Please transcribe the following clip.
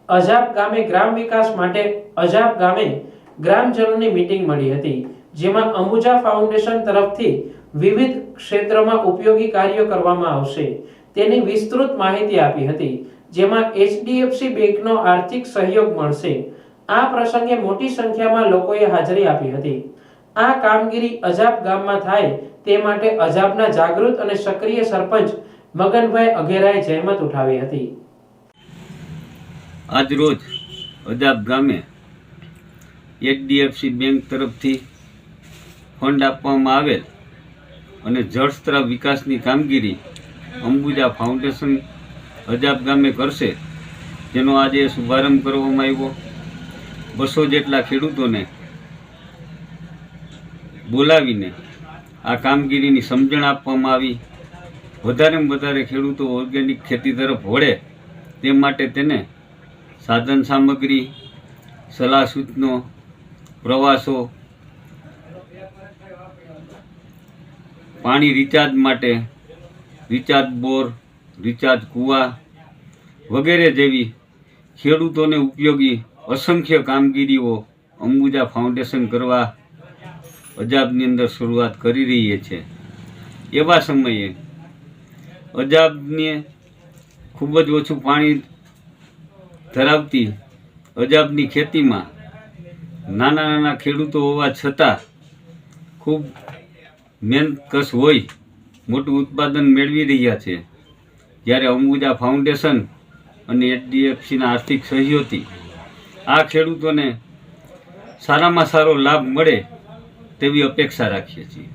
અજાબ ગામે ગ્રામ વિકાસ માટે અજાબ ગામે ગ્રામજનોની મીટિંગ મળી હતી, જેમાં અંબુજા ફાઉન્ડેશન તરફથી વિવિધ ક્ષેત્રમાં ઉપયોગી કાર્યો કરવામાં આવશે તેની વિસ્તૃત માહિતી આપી હતી, જેમાં HDFC બેંકનો આર્થિક સહયોગ મળશે। આ પ્રસંગે મોટી સંખ્યામાં લોકોએ હાજરી આપી હતી। આ કામગીરી અજાબ ગામમાં થાય તે માટે અજાબના જાગૃત અને સક્રિય સરપંચ મગનભાઈ અઘેરાએ જહેમત ઉઠાવી હતી। આજ રોજ અજાબ ગામે HDFC બેંક તરફથી ફંડ આપવામાં આવેલ અને જળસ્તર વિકાસની કામગીરી અંબુજા ફાઉન્ડેશન અજાબ ગામે કરશે, જેનો આજે શુભારંભ કરવામાં આવ્યો। 200 જેટલા ખેડૂતોને બોલાવીને આ કામગીરીની સમજણ આપવામાં આવી। વધારેમાં વધારે ખેડૂતો ઓર્ગેનિક ખેતી તરફ વળે તે માટે તેને સાધન સામગ્રી, સલાહ સૂચનો, પ્રવાસો, પાણી રિચાર્જ માટે રિચાર્જ બોર, રિચાર્જ કૂવા વગેરે જેવી ખેડૂતોને ઉપયોગી અસંખ્ય કામગીરીઓ અંબુજા ફાઉન્ડેશન કરવા અજાબની અંદર શરૂઆત કરી રહી છે। એવા સમયે અજાબને ખૂબ જ ઓછું પાણી ધરાવતી અજાબની ખેતીમાં નાના નાના ખેડૂતો હોવા છતાં ખૂબ મહેનતકશ હોય મોટું ઉત્પાદન મેળવી રહ્યા છે। જ્યારે અંબુજા ફાઉન્ડેશન અને HDFCના આર્થિક સહયોગથી આ ખેડૂતોને સારામાં સારો લાભ મળે તેવી અપેક્ષા રાખીએ છીએ।